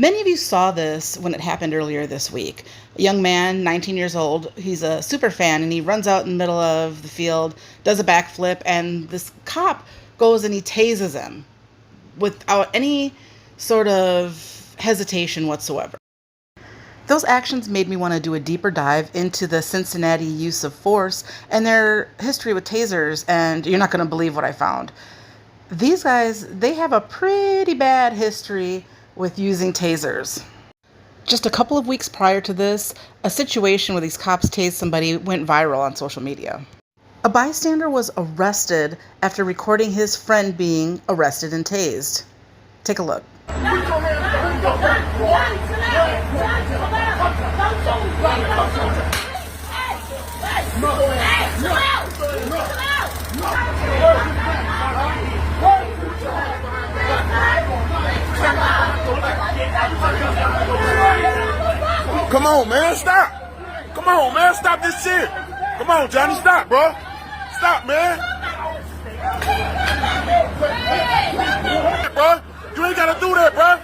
Many of you saw this when it happened earlier this week. A young man, 19 years old, he's a super fan, and he runs out in the middle of the field, does a backflip, and this cop goes and he tases him without any sort of hesitation whatsoever. Those actions made me want to do a deeper dive into the Cincinnati use of force and their history with tasers, and you're not going to believe what I found. These guys, they have a pretty bad history with using tasers. Just a couple of weeks prior to this, a situation where these cops tased somebody went viral on social media. A bystander was arrested after recording his friend being arrested and tased. Take a look. Come on, man, stop. Come on, man, stop this shit. Come on, Johnny, stop, bro. Stop, man. Bro, you ain't gotta do that, bro.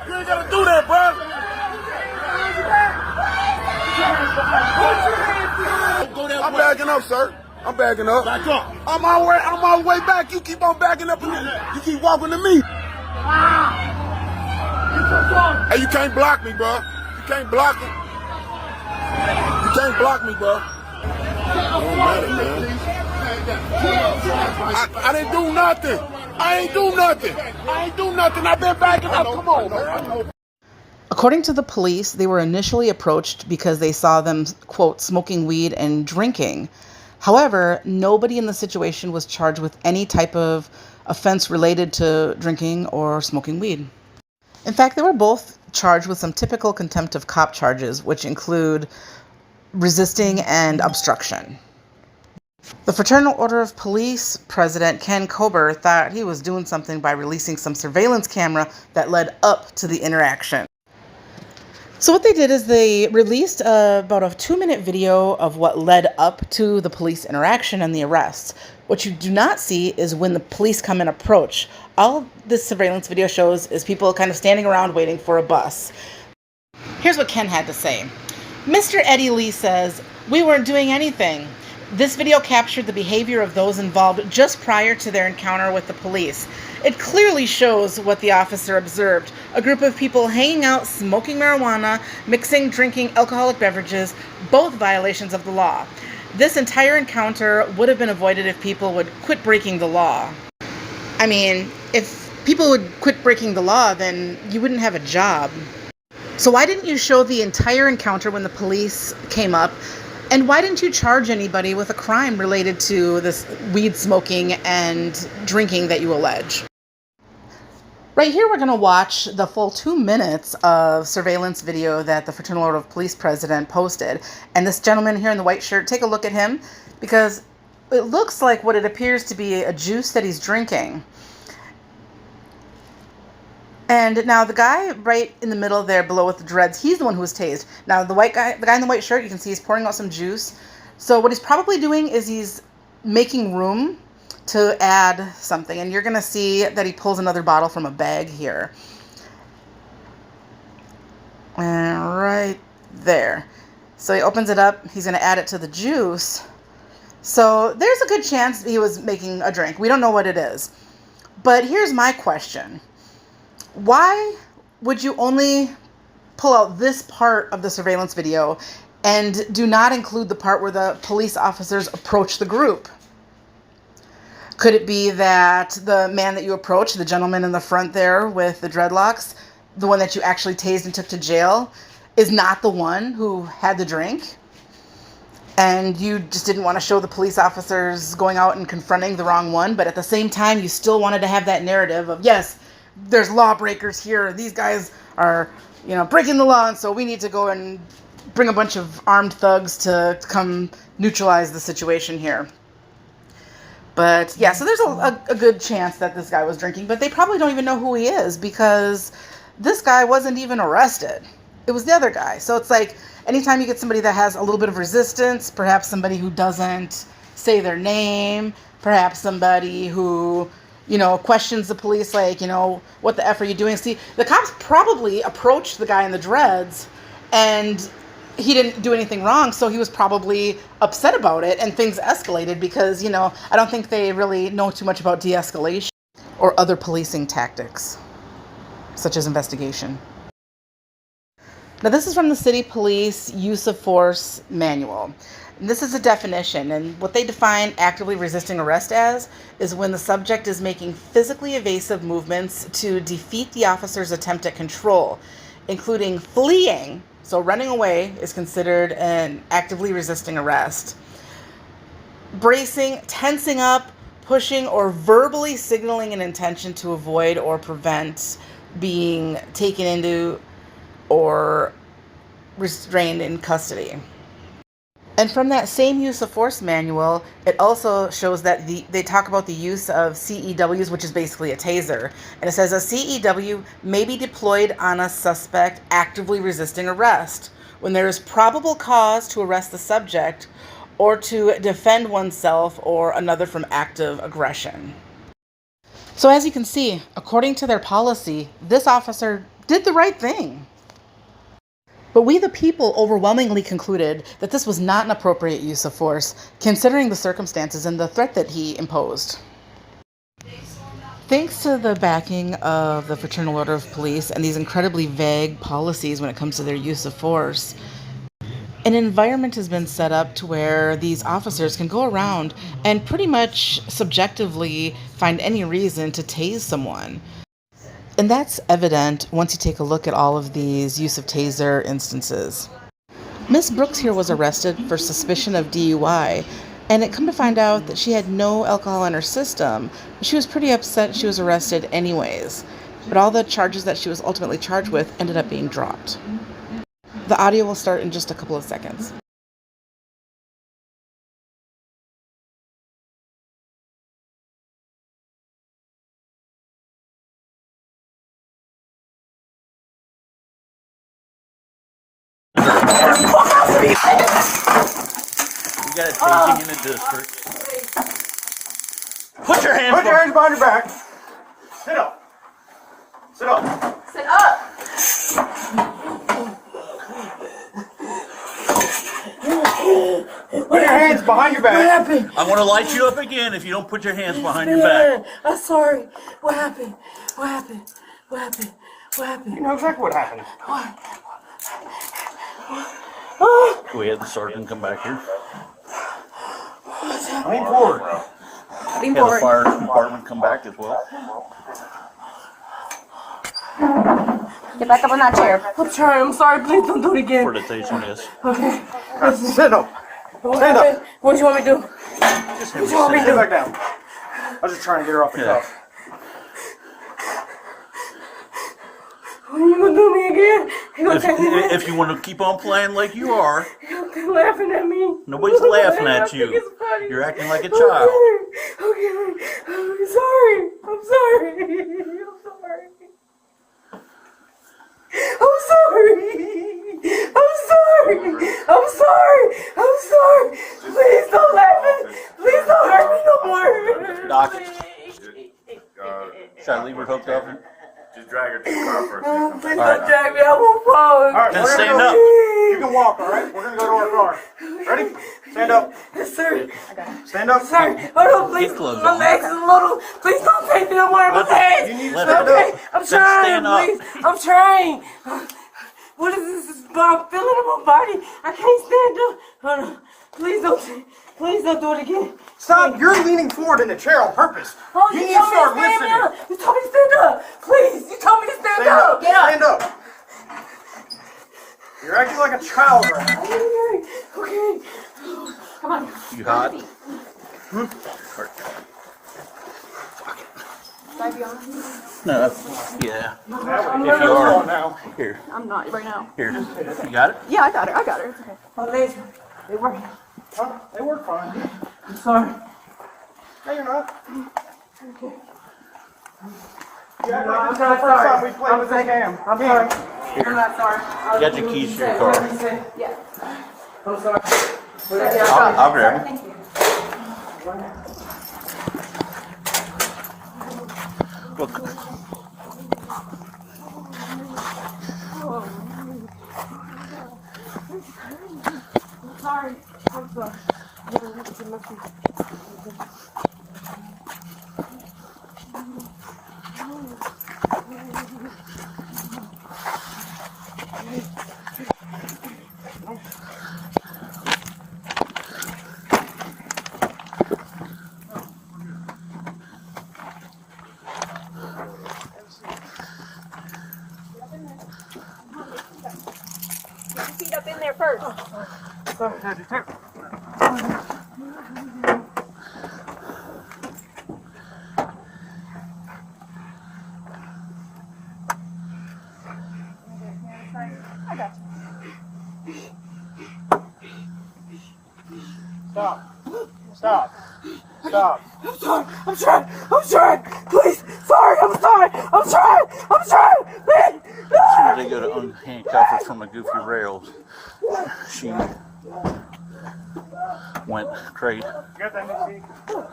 You ain't gotta do that, bro. I'm backing up, sir. I'm backing up. Back up. I'm all the way back. You keep on backing up, and you keep walking to me. Hey, you can't block me, bro. You can't block it. You can't block me, bro. Don't matter, man. I didn't do nothing. I ain't do nothing. I've been backing up. Come on, man. According to the police, they were initially approached because they saw them, quote, smoking weed and drinking. However, nobody in the situation was charged with any type of offense related to drinking or smoking weed. In fact, they were both charged with some typical contempt of cop charges, which include resisting and obstruction. The Fraternal Order of Police President Ken Kober thought he was doing something by releasing some surveillance camera that led up to the interaction. So what they did is they released about a 2-minute video of what led up to the police interaction and the arrest. What you do not see is when the police come and approach. All this surveillance video shows is people kind of standing around waiting for a bus. Here's what Ken had to say. Mr. Eddie Lee says, "We weren't doing anything. This video captured the behavior of those involved just prior to their encounter with the police. It clearly shows what the officer observed. A group of people hanging out, smoking marijuana, mixing, drinking alcoholic beverages, both violations of the law. This entire encounter would have been avoided if people would quit breaking the law." I mean, if people would quit breaking the law, then you wouldn't have a job. So why didn't you show the entire encounter when the police came up? And why didn't you charge anybody with a crime related to this weed smoking and drinking that you allege? Right here, we're going to watch the full 2 minutes of surveillance video that the Fraternal Order of Police president posted. And this gentleman here in the white shirt, take a look at him, because it looks like what it appears to be a juice that he's drinking. And now the guy right in the middle there below with the dreads, he's the one who was tased. Now the guy in the white shirt, you can see he's pouring out some juice. So what he's probably doing is he's making room to add something. And you're going to see that he pulls another bottle from a bag here. And right there. So he opens it up. He's going to add it to the juice. So there's a good chance he was making a drink. We don't know what it is. But here's my question. Why would you only pull out this part of the surveillance video and do not include the part where the police officers approach the group? Could it be that the man that you approached, the gentleman in the front there with the dreadlocks, the one that you actually tased and took to jail, is not the one who had the drink? And you just didn't want to show the police officers going out and confronting the wrong one, but at the same time, you still wanted to have that narrative of, yes, there's lawbreakers here. These guys are, breaking the law, and so we need to go and bring a bunch of armed thugs to come neutralize the situation here. But yeah, so there's a good chance that this guy was drinking, but they probably don't even know who he is because this guy wasn't even arrested. It was the other guy. So it's like anytime you get somebody that has a little bit of resistance, perhaps somebody who doesn't say their name, perhaps somebody who questions the police like, what the F are you doing? See, the cops probably approached the guy in the dreads and he didn't do anything wrong, so he was probably upset about it and things escalated because, I don't think they really know too much about de-escalation or other policing tactics, such as investigation. Now, this is from the City Police Use of Force Manual. And this is a definition, and what they define actively resisting arrest as is when the subject is making physically evasive movements to defeat the officer's attempt at control, including fleeing. So running away is considered an actively resisting arrest. Bracing, tensing up, pushing, or verbally signaling an intention to avoid or prevent being taken into or restrained in custody. And from that same use of force manual, it also shows that they talk about the use of CEWs, which is basically a taser. And it says a CEW may be deployed on a suspect actively resisting arrest when there is probable cause to arrest the subject or to defend oneself or another from active aggression. So as you can see, according to their policy, this officer did the right thing. But we, the people, overwhelmingly concluded that this was not an appropriate use of force, considering the circumstances and the threat that he imposed. Thanks to the backing of the Fraternal Order of Police and these incredibly vague policies when it comes to their use of force, an environment has been set up to where these officers can go around and pretty much subjectively find any reason to tase someone. And that's evident once you take a look at all of these use of taser instances. Miss Brooks here was arrested for suspicion of DUI, and it come to find out that she had no alcohol in her system. She was pretty upset she was arrested anyways, but all the charges that she was ultimately charged with ended up being dropped. The audio will start in just a couple of seconds. We got a tasing in the district. Put your hands behind your back. Sit up. Sit up. Sit up. Put your hands behind your back. What happened? I'm going to light you up again if you don't put your hands behind your back. I'm sorry. What happened? What happened? What happened? What happened? You know exactly what happened. What? Can we have the sergeant come back here? Lean forward. Lean Have the forward. fire department come back as well. Get back up on that chair. I'm trying. I'm sorry. Please don't do it again. For the tasing, yes. Okay. Sit up. What Stand up. happened? What do you want me to do? Just have What you want me to Sit do? back down. I was just trying to get her off the cuff. What are you gonna do me again? You gonna take me back? If you want to keep on playing like you are, You're laughing at me. nobody's laughing I at think you. it's funny. You're acting like a child. Okay. I'm sorry. I'm sorry. I'm sorry. I'm sorry. I'm sorry. I'm sorry. I'm sorry. Please don't laugh at me. Please don't hurt me no more. Doc, should I leave her hooked up? Just drag her to the car first. Please don't drag me. I won't fall. All right, Then we're stand gonna up. go. You can walk, all right? We're going to go to our car. Ready? Stand up. Yes, sir. Stand up. Sorry. Hold on, please. Get clothes My on. legs is a little. Please don't take me no more. My legs. You need to Let stand Okay, up. I'm Then trying. stand up. Please. I'm trying. What is this? I'm feeling in my body. I can't stand up. Hold on. Please don't do it again. Stop. You're leaning forward in the chair on purpose. Oh, You you need to told me start to stand listening. up. You told me to stand up. Please. You told me to stand Stand up. up. Get up. Stand up. You're acting like a child right now. Okay. Come on. You hot? No. Yeah. If you are. Now. Here. I'm not right now. Here. You got it? Yeah, I got it. It's okay. My legs, they work. Huh? They work fine. I'm sorry. No, you're not. Okay. Yeah, I'm this is not the first time sorry. we played with this game. I'm sorry. I'm not sorry. You got your keys to your car. Yeah. I'm sorry. I'll grab them. Thank you. Look. Sorry. I'm sorry. Get your feet up in there first. I got you. Stop. Stop. Stop. I'm sorry. I'm trying. I'm trying. Please. Sorry. I'm sorry. I'm trying. I'm trying. Please. As soon as they go to unhandcuff her from the goofy rails, she went crazy. You got that new seat? 0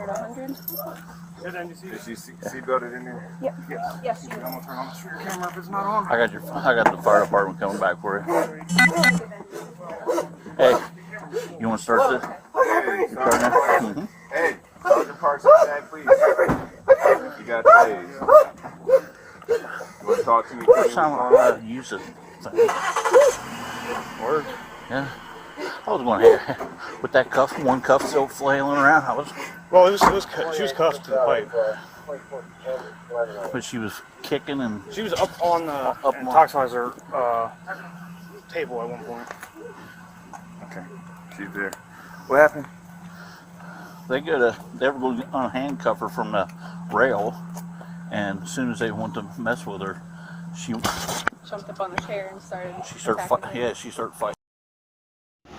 to 100. You got that new seat? Is she seatbelted in there? Yep. Yes. Yes, you I'm gonna turn on the trigger camera if it's not on. I got the fire department coming back for you. Hey, you want to start this? Start now? Mm-hmm. Hey, Sergeant Parks inside, please. You got tased. You want to talk to me? First time I used it. Word. Yeah. I was going here with that cuff, one cuff still flailing around. Well, she was cuffed to the pipe. But she was kicking and She was up on the toxizer table at one point. Okay, she's there. What happened? they were going to unhandcuff her from the rail, and as soon as they went to mess with her, she Jumped up on the chair and started. she started fighting.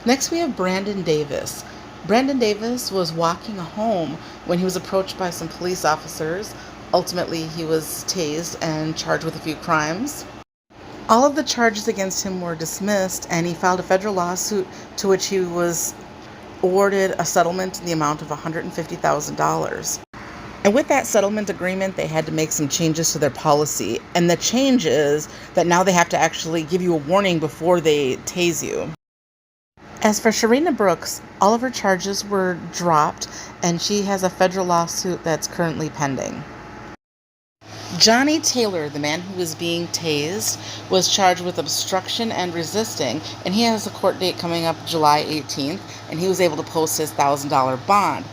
Next, we have Brandon Davis. Brandon Davis was walking home when he was approached by some police officers. Ultimately, he was tased and charged with a few crimes. All of the charges against him were dismissed, and he filed a federal lawsuit to which he was awarded a settlement in the amount of $150,000. And with that settlement agreement, they had to make some changes to their policy. And the change is that now they have to actually give you a warning before they tase you. As for Sharina Brooks, all of her charges were dropped, and she has a federal lawsuit that's currently pending. Johnny Taylor, the man who was being tased, was charged with obstruction and resisting, and he has a court date coming up July 18th, and he was able to post his $1,000 bond.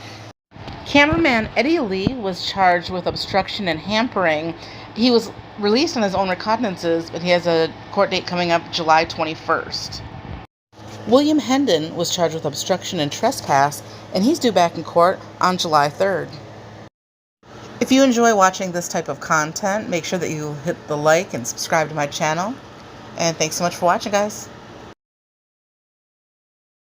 Cameraman Eddie Lee was charged with obstruction and hampering. He was released on his own recognizances, but he has a court date coming up July 21st. William Hendon was charged with obstruction and trespass, and he's due back in court on July 3rd. If you enjoy watching this type of content, make sure that you hit the like and subscribe to my channel. And thanks so much for watching, guys.